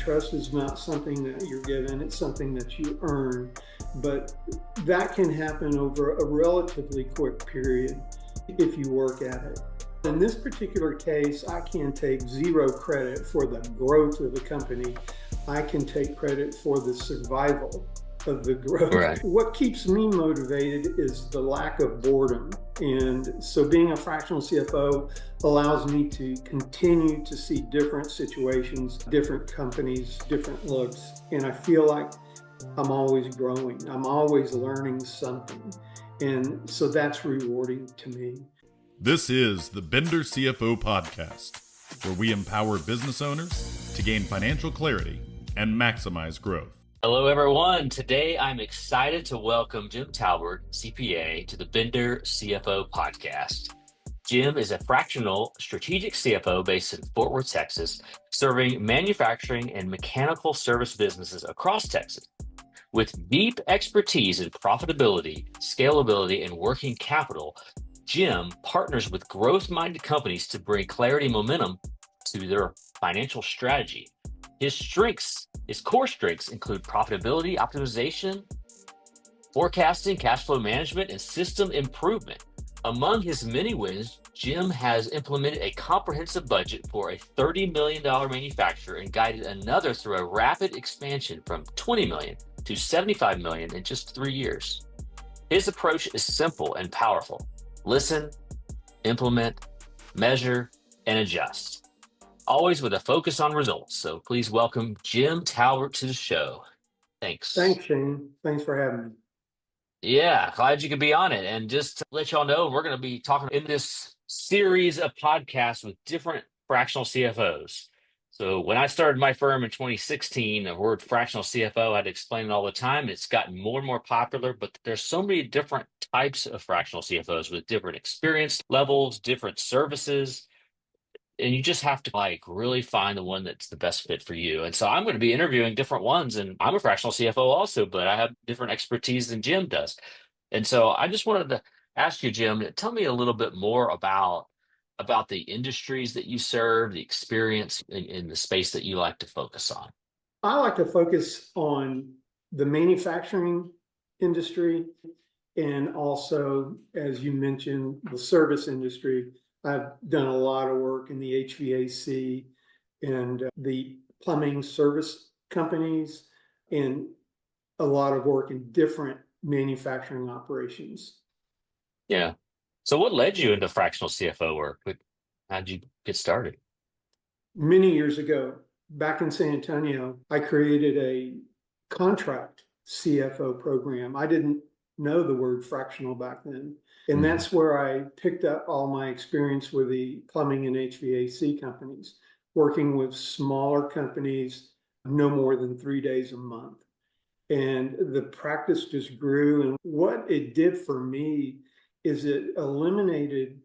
trust is not something that you're given, it's something that you earn. But that can happen over a relatively quick period if you work at it. In this particular case, I can take zero credit for the growth of the company. I can take credit for the survival of the growth. Right. What keeps me motivated is the lack of boredom. And so being a fractional CFO allows me to continue to see different situations, different companies, different looks. And I feel like I'm always growing. I'm always learning something. And so that's rewarding to me. This is the Bender CFO Podcast, where we empower business owners to gain financial clarity and maximize growth. Hello, everyone. Today, I'm excited to welcome Jim Taubert, CPA, to the Bender CFO Podcast. Jim is a fractional strategic CFO based in Fort Worth, Texas, serving manufacturing and mechanical service businesses across Texas. With deep expertise in profitability, scalability, and working capital, Jim partners with growth-minded companies to bring clarity and momentum to their financial strategy. His core strengths include profitability optimization, forecasting, cash flow management, and system improvement. Among his many wins, Jim has implemented a comprehensive budget for a $30 million manufacturer and guided another through a rapid expansion from $20 million to $75 million in just 3 years. His approach is simple and powerful. Listen, implement, measure, and adjust. Always with a focus on results. So please welcome Jim Taubert to the show. Thanks. Thanks, Shane. Thanks for having me. Yeah, glad you could be on it. And just to let y'all know, we're going to be talking in this series of podcasts with different fractional CFOs. So when I started my firm in 2016, the word fractional CFO, I'd explain it all the time. It's gotten more and more popular, but there's so many different types of fractional CFOs with different experience levels, different services. And you just have to really find the one that's the best fit for you. And so I'm going to be interviewing different ones. And I'm a fractional CFO also, but I have different expertise than Jim does. And so I just wanted to ask you, Jim, tell me a little bit more about the industries that you serve, the experience in the space that you like to focus on. I like to focus on the manufacturing industry and also, as you mentioned, the service industry. I've done a lot of work in the HVAC and the plumbing service companies and a lot of work in different manufacturing operations. Yeah. So what led you into fractional CFO work? How'd you get started? Many years ago, back in San Antonio, I created a contract CFO program. I didn't know the word fractional back then. And that's where I picked up all my experience with the plumbing and HVAC companies, working with smaller companies, no more than 3 days a month. And the practice just grew. And what it did for me is it eliminated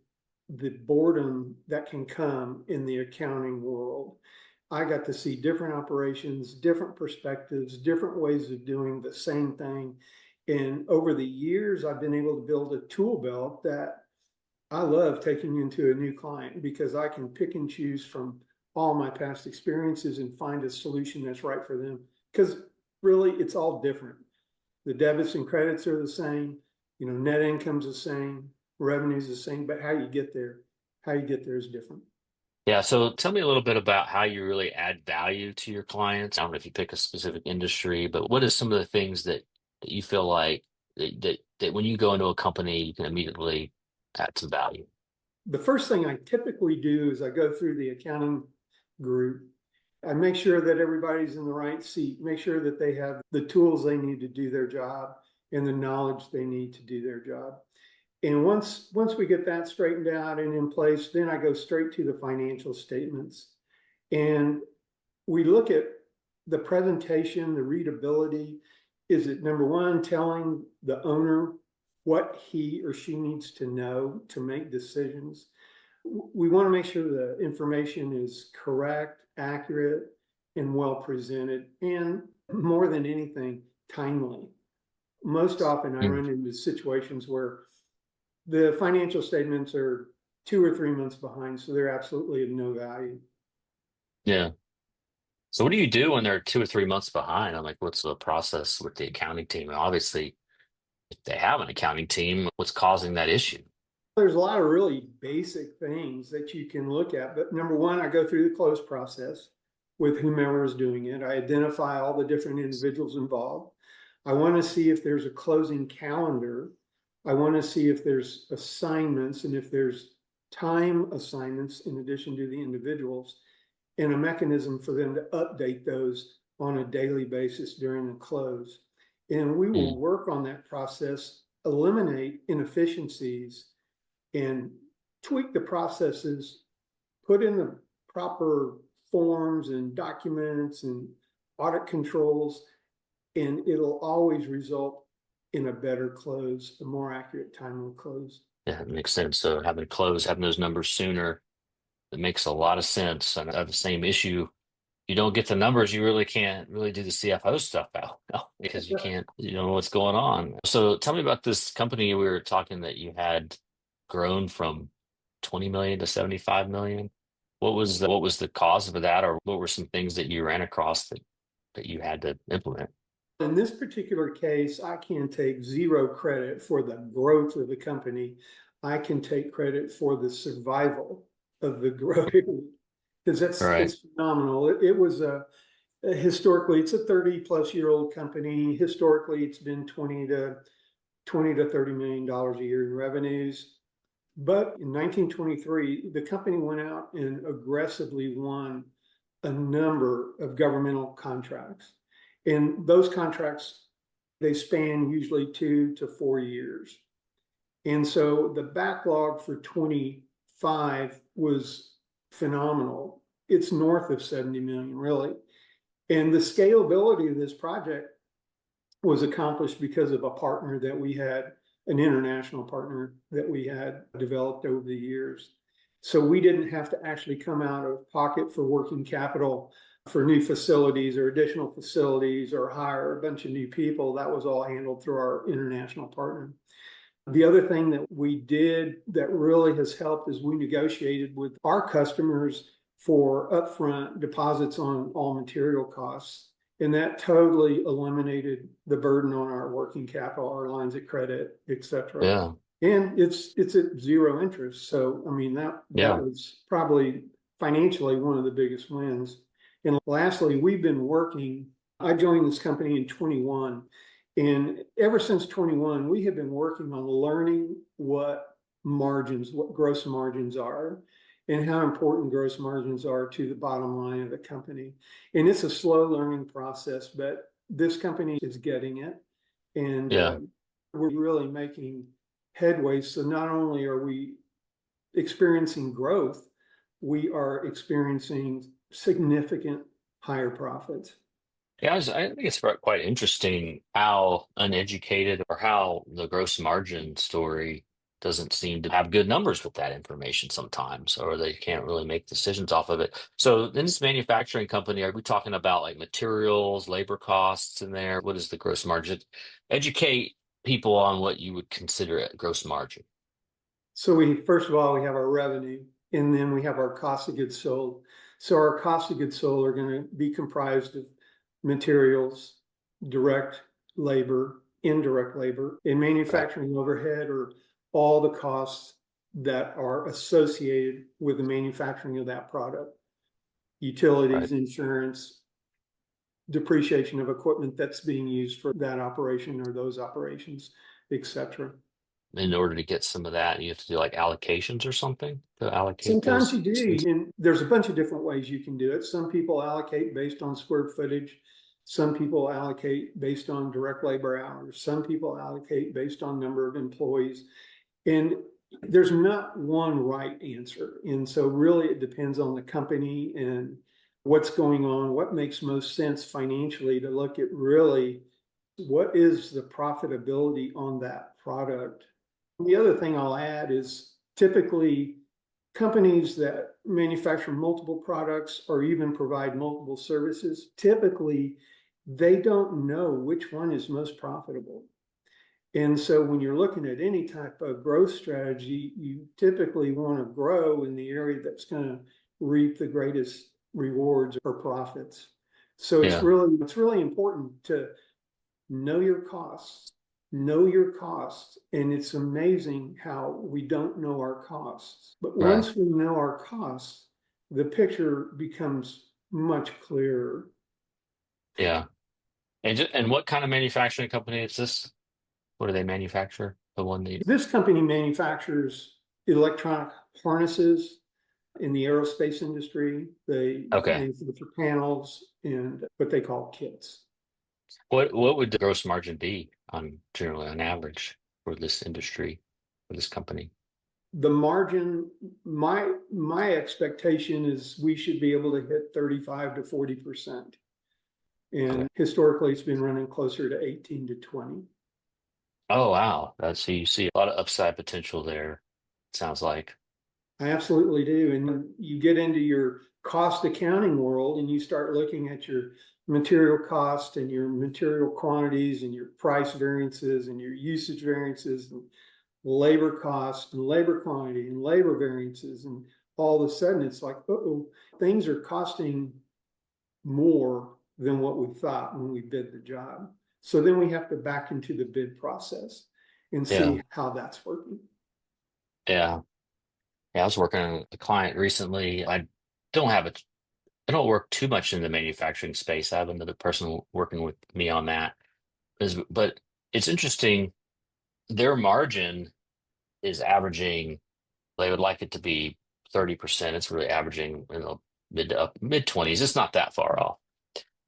the boredom that can come in the accounting world. I got to see different operations, different perspectives, different ways of doing the same thing. And over the years, I've been able to build a tool belt that I love taking into a new client because I can pick and choose from all my past experiences and find a solution that's right for them. Because really, it's all different. The debits and credits are the same. Net income's the same, revenue's the same, but how you get there is different. Yeah. So tell me a little bit about how you really add value to your clients. I don't know if you pick a specific industry, but what is some of the things that you feel like that when you go into a company, you can immediately add some value? The first thing I typically do is I go through the accounting group. I make sure that everybody's in the right seat, make sure that they have the tools they need to do their job and the knowledge they need to do their job. And once we get that straightened out and in place, then I go straight to the financial statements. And we look at the presentation, the readability. Is it, number one, telling the owner what he or she needs to know to make decisions? We want to make sure the information is correct, accurate, and well presented, and more than anything, timely. Most often I run into situations where the financial statements are 2 or 3 months behind, so they're absolutely of no value. Yeah. So what do you do when they're 2 or 3 months behind? I'm like, what's the process with the accounting team? And obviously, if they have an accounting team, what's causing that issue? There's a lot of really basic things that you can look at. But number one, I go through the close process with whomever is doing it. I identify all the different individuals involved. I want to see if there's a closing calendar. I want to see if there's assignments and if there's time assignments in addition to the individuals, and a mechanism for them to update those on a daily basis during the close. And we will Mm, work on that process, eliminate inefficiencies, and tweak the processes, put in the proper forms and documents and audit controls, and it'll always result in a better close, a more accurate time of close. yeah, it makes sense. So having those numbers sooner, it makes a lot of sense. And I have the same issue. You don't get the numbers, you really can't really do the CFO stuff out because you don't know what's going on. So tell me about this company we were talking that you had grown from 20 million to 75 million. What was the cause of that, or what were some things that you ran across that you had to implement? In this particular case, I can take zero credit for the growth of the company. I can take credit for the survival of the growth because All right. it's phenomenal. It was historically, it's a 30-plus-year-old company. Historically, it's been 20 to $30 million a year in revenues. But in 1923, the company went out and aggressively won a number of governmental contracts. And those contracts, they span usually 2 to 4 years. And so the backlog for 25 was phenomenal. It's north of 70 million, really. And the scalability of this project was accomplished because of a partner that we had, an international partner that we had developed over the years. So we didn't have to actually come out of pocket for working capital for new facilities or additional facilities or hire a bunch of new people. That was all handled through our international partner. The other thing that we did that really has helped is we negotiated with our customers for upfront deposits on all material costs. And that totally eliminated the burden on our working capital, our lines of credit, et cetera. Yeah. And it's at zero interest. So, I mean, that Yeah. was probably financially one of the biggest wins. And lastly, I joined this company in 21. And ever since 21, we have been working on learning what gross margins are, and how important gross margins are to the bottom line of the company. And it's a slow learning process, but this company is getting it. And Yeah. we're really making headway. So not only are we experiencing growth, we are experiencing significant higher profits. Yeah, I think it's quite interesting how uneducated or how the gross margin story doesn't seem to have good numbers with that information sometimes, or they can't really make decisions off of it. So in this manufacturing company, are we talking about like materials, labor costs in there? What is the gross margin? Educate people on what you would consider a gross margin. So first of all, we have our revenue, and then we have our cost of goods sold. So our cost of goods sold are going to be comprised of materials, direct labor, indirect labor, and Right. manufacturing overhead, or all the costs that are associated with the manufacturing of that product. Right. Utilities, insurance, depreciation of equipment that's being used for that operation or those operations, et cetera. In order to get some of that, you have to do like allocations or something to allocate Sometimes those you do, expenses. and there's a bunch of different ways you can do it. Some people allocate based on square footage. Some people allocate based on direct labor hours. Some people allocate based on number of employees. And there's not one right answer. And so really it depends on the company and what's going on, what makes most sense financially to look at really what is the profitability on that product. The other thing I'll add is typically companies that manufacture multiple products or even provide multiple services, typically they don't know which one is most profitable. And so when you're looking at any type of growth strategy, you typically want to grow in the area that's going to reap the greatest rewards or profits. So Yeah. it's really important to know your costs, and it's amazing how we don't know our costs. But Right. once we know our costs, the picture becomes much clearer. Yeah. And what kind of manufacturing company is this? What do they manufacture? The one that This company manufactures electronic harnesses in the aerospace industry. They okay. manufacture panels and what they call kits. What would the gross margin be on generally on average for this industry, for this company? The margin, my expectation is we should be able to hit 35 to 40%. Okay. And historically, it's been running closer to 18 to 20. Oh wow. So you see a lot of upside potential there, it sounds like. I absolutely do. And when you get into your cost accounting world and you start looking at your material cost and your material quantities and your price variances and your usage variances and labor cost and labor quantity and labor variances, and all of a sudden it's like, oh, things are costing more than what we thought when we bid the job. So then we have to back into the bid process and Yeah. see how that's working. Yeah. Yeah. I was working on a client recently. Don't have a I don't work too much in the manufacturing space. I have another person working with me on that. But it's interesting. Their margin is averaging, they would like it to be 30%. It's really averaging in the mid 20s. It's not that far off.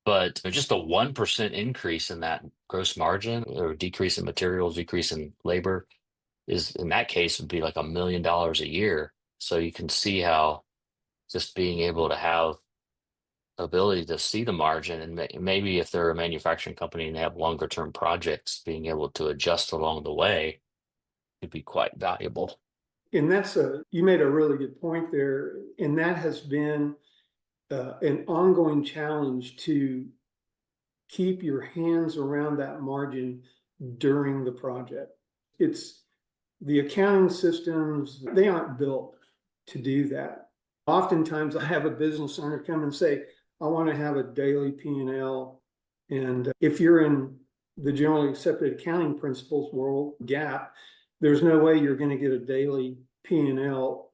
But just a 1% increase in that gross margin or decrease in materials, decrease in labor is in that case would be like $1 million a year. So you can see how just being able to have ability to see the margin and maybe if they're a manufacturing company and they have longer term projects, being able to adjust along the way could be quite valuable. And you made a really good point there. And that has been an ongoing challenge to keep your hands around that margin during the project. It's the accounting systems, they aren't built to do that. Oftentimes I have a business owner come and say, I want to have a daily P&L. And if you're in the generally accepted accounting principles world, GAAP, there's no way you're going to get a daily P&L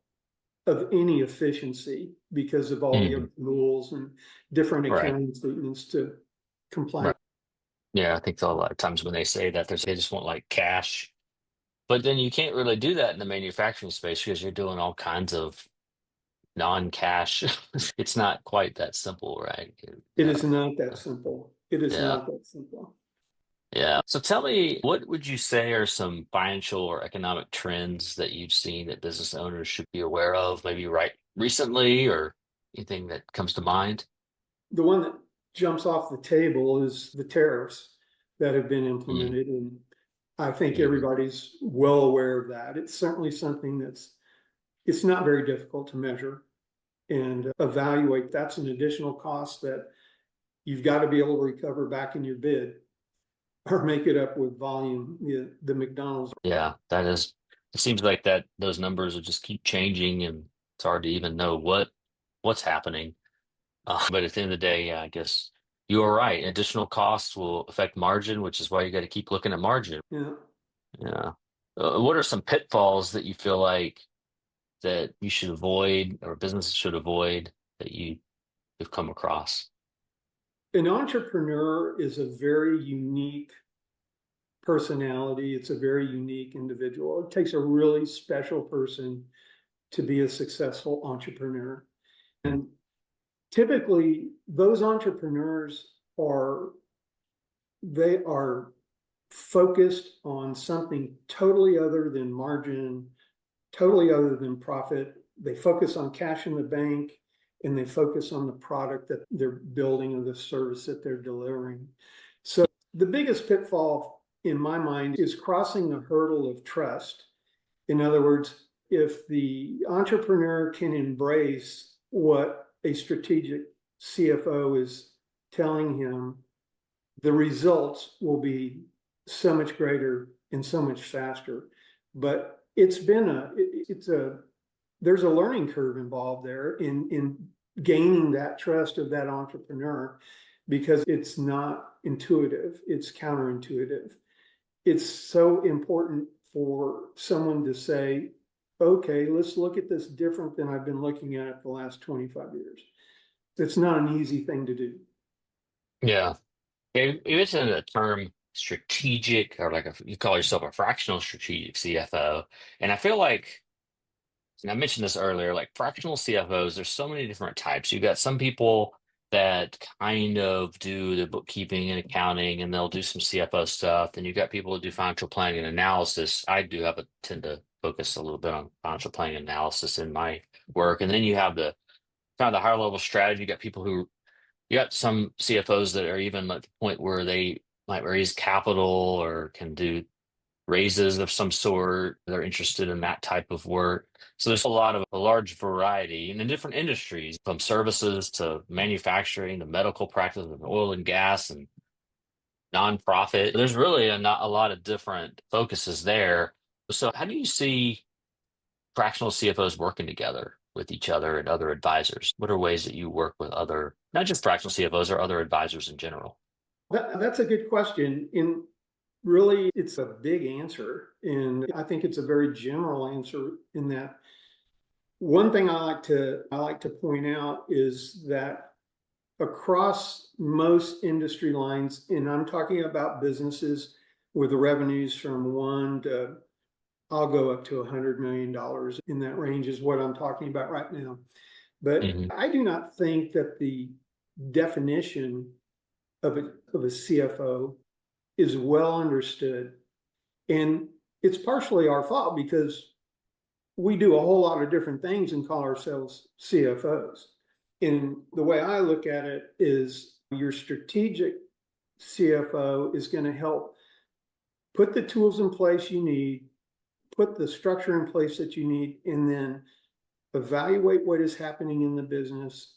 of any efficiency because of all the rules and different Right. accounting statements to comply. Right. Yeah, I think a lot of times when they say that, they just want like cash. But then you can't really do that in the manufacturing space because you're doing all kinds of non-cash. It's not quite that simple, right? It is not that simple. It is Yeah. not that simple. Yeah. So tell me, what would you say are some financial or economic trends that you've seen that business owners should be aware of, maybe right recently or anything that comes to mind? The one that jumps off the table is the tariffs that have been Mm, implemented. And I think mhm. everybody's well aware of that. It's certainly something it's not very difficult to measure and evaluate. That's an additional cost that you've got to be able to recover back in your bid or make it up with volume. The McDonald's. Yeah, it seems like that those numbers will just keep changing and it's hard to even know what's happening. But at the end of the day, yeah, I guess you are right. Additional costs will affect margin, which is why you got to keep looking at margin. Yeah. Yeah. What are some pitfalls that you feel like that you should avoid or businesses should avoid that you've come across? An entrepreneur is a very unique personality. It's a very unique individual. It takes a really special person to be a successful entrepreneur. And typically those entrepreneurs they are focused on something totally other than margin, totally other than profit. They focus on cash in the bank and they focus on the product that they're building or the service that they're delivering. So the biggest pitfall in my mind is crossing the hurdle of trust. In other words, if the entrepreneur can embrace what a strategic CFO is telling him, the results will be so much greater and so much faster. But there's a learning curve involved there in gaining that trust of that entrepreneur, because it's not intuitive, it's counterintuitive. It's so important for someone to say, okay, let's look at this different than I've been looking at it the last 25 years. It's not an easy thing to do. Yeah. You mentioned the term strategic, or like you call yourself a fractional strategic CFO. And I feel like, and I mentioned this earlier, like fractional CFOs, there's so many different types. You got some people that kind of do the bookkeeping and accounting, and they'll do some CFO stuff. Then you got people that do financial planning and analysis. I do have a tend to focus a little bit on financial planning and analysis in my work. And then you have the kind of the higher level strategy. You got people who you got some CFOs that are even at the point where they might raise capital or can do raises of some sort. They're interested in that type of work. So there's a large variety and in different industries, from services to manufacturing to medical practice and oil and gas and nonprofit. There's really not a lot of different focuses there. So how do you see fractional CFOs working together with each other and other advisors? What are ways that you work with other, not just fractional CFOs, or other advisors in general? That's a good question. And really, it's a big answer. And I think it's a very general answer in that one thing I like to point out is that across most industry lines, and I'm talking about businesses with the revenues from one to, I'll go up to $100 million in that range is what I'm talking about right now. But Hmm. I do not think that the definition of a CFO is well understood. And it's partially our fault because we do a whole lot of different things and call ourselves CFOs. And the way I look at it is your strategic CFO is going to help put the tools in place you need, put the structure in place that you need, and then evaluate what is happening in the business.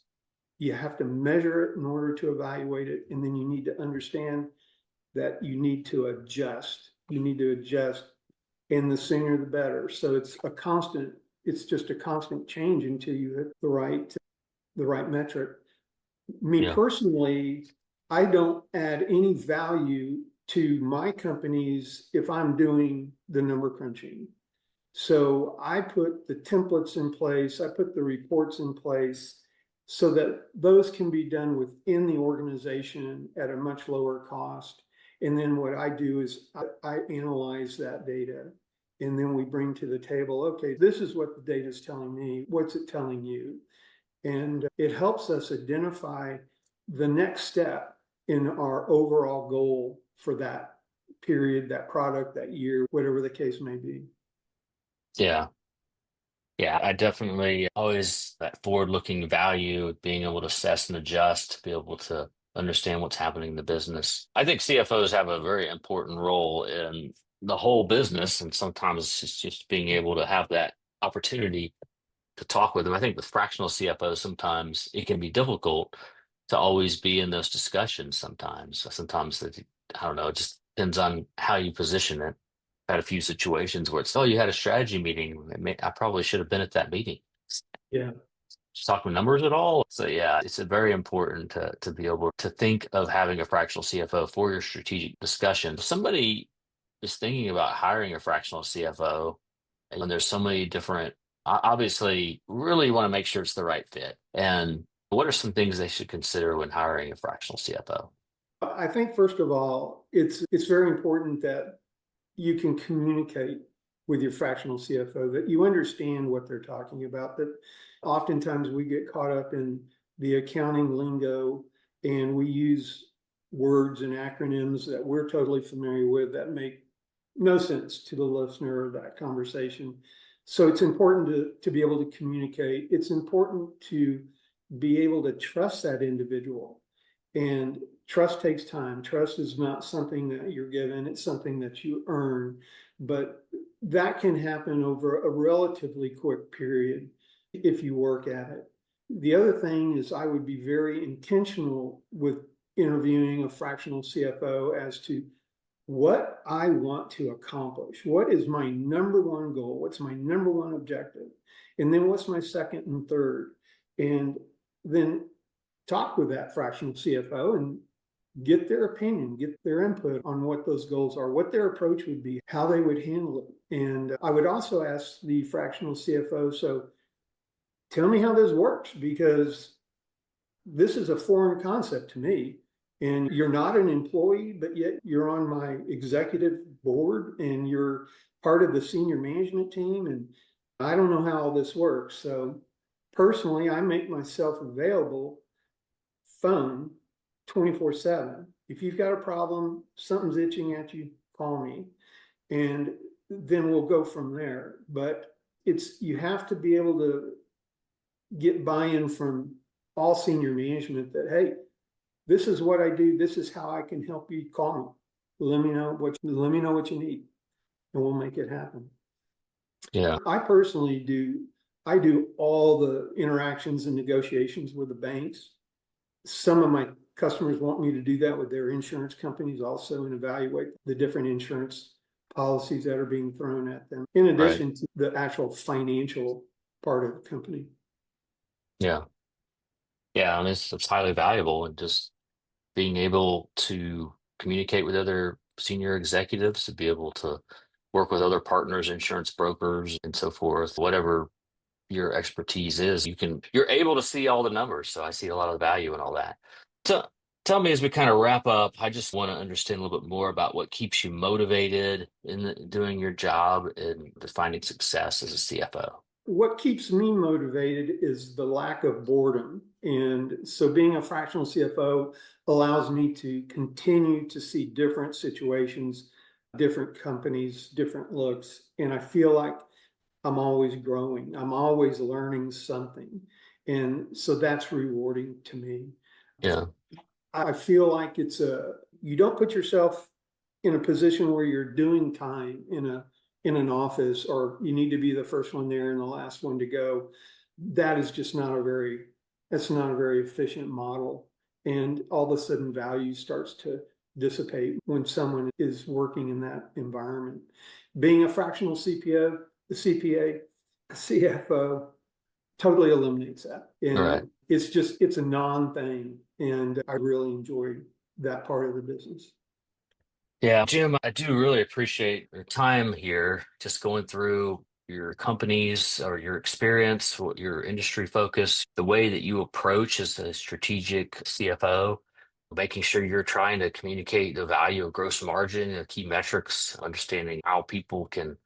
You have to measure it in order to evaluate it. And then you need to understand that you need to adjust. You need to adjust, and the sooner the better. So it's just a constant change until you hit the right metric. Me Yeah. personally, I don't add any value to my companies if I'm doing the number crunching. So I put the templates in place, I put the reports in place so that those can be done within the organization at a much lower cost. And then what I do is I analyze that data, and then we bring to the table, okay, this is what the data is telling me. What's it telling you? And it helps us identify the next step in our overall goal for that period, that product, that year, whatever the case may be. Yeah. Yeah. I definitely always that forward-looking value, being able to assess and adjust, to be able to understand what's happening in the business. I think CFOs have a very important role in the whole business, and sometimes it's just being able to have that opportunity to talk with them. I think with fractional CFOs, sometimes it can be difficult to always be in those discussions. Sometimes I don't know, it just depends on how you position it. Had a few situations where it's, oh, you had a strategy meeting. I probably should have been at that meeting. Yeah. Just talking numbers at all. So yeah, it's very important to be able to think of having a fractional CFO for your strategic discussion. If somebody is thinking about hiring a fractional CFO, and there's so many different, obviously, really want to make sure it's the right fit. And what are some things they should consider when hiring a fractional CFO? I think first of all, it's very important that you can communicate with your fractional CFO, that you understand what they're talking about, that oftentimes we get caught up in the accounting lingo and we use words and acronyms that we're totally familiar with that make no sense to the listener of that conversation. So it's important to be able to communicate. It's important to be able to trust that individual. And trust takes time. Trust is not something that you're given, it's something that you earn. But that can happen over a relatively quick period if you work at it. The other thing is I would be very intentional with interviewing a fractional CFO as to what I want to accomplish. What is my number one goal? What's my number one objective? And then what's my second and third? And then talk with that fractional CFO and get their opinion, get their input on what those goals are, what their approach would be, how they would handle it. And I would also ask the fractional CFO, so tell me how this works, because this is a foreign concept to me. And you're not an employee, but yet you're on my executive board and you're part of the senior management team. And I don't know how all this works. So personally, I make myself available, phone 24/7. If you've got a problem, something's itching at you, call me. And then we'll go from there. But you have to be able to get buy-in from all senior management that, hey, this is what I do. This is how I can help you. Call me. Let me know what you need, and we'll make it happen. Yeah. I personally do all the interactions and negotiations with the banks. Some of my customers want me to do that with their insurance companies also, and evaluate the different insurance policies that are being thrown at them, in addition to the actual financial part of the company. Yeah. Yeah. And it's highly valuable, and just being able to communicate with other senior executives, to be able to work with other partners, insurance brokers, and so forth, whatever your expertise is, you're able to see all the numbers. So I see a lot of value in all that. So tell me, as we kind of wrap up, I just want to understand a little bit more about what keeps you motivated in doing your job and finding success as a CFO. What keeps me motivated is the lack of boredom. And so being a fractional CFO allows me to continue to see different situations, different companies, different looks. And I feel like I'm always growing. I'm always learning something. And so that's rewarding to me. Yeah. I feel like you don't put yourself in a position where you're doing time in an office, or you need to be the first one there and the last one to go. That is just that's not a very efficient model. And all of a sudden value starts to dissipate when someone is working in that environment. Being a fractional CPA, CFO totally eliminates that. And Right. it's a non-thing. And I really enjoy that part of the business. Yeah, Jim, I do really appreciate your time here, just going through your companies or your experience, what your industry focus, the way that you approach as a strategic CFO, making sure you're trying to communicate the value of gross margin and key metrics, understanding how people can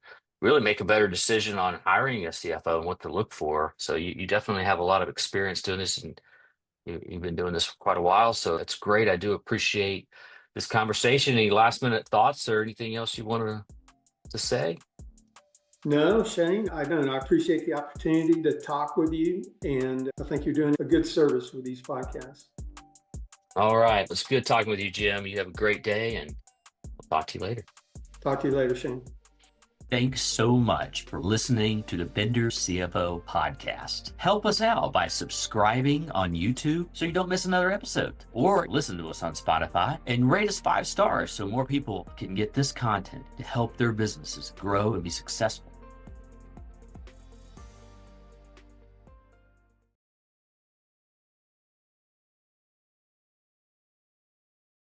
really make a better decision on hiring a CFO and what to look for. So you definitely have a lot of experience doing this, and you've been doing this for quite a while. So it's great. I do appreciate this conversation. Any last minute thoughts or anything else you want to say? No, Shane, I don't. I appreciate the opportunity to talk with you, and I think you're doing a good service with these podcasts. All right. It's good talking with you, Jim. You have a great day, and we'll talk to you later. Talk to you later, Shane. Thanks so much for listening to the Bender CFO Podcast. Help us out by subscribing on YouTube so you don't miss another episode, or listen to us on Spotify and rate us 5 stars so more people can get this content to help their businesses grow and be successful.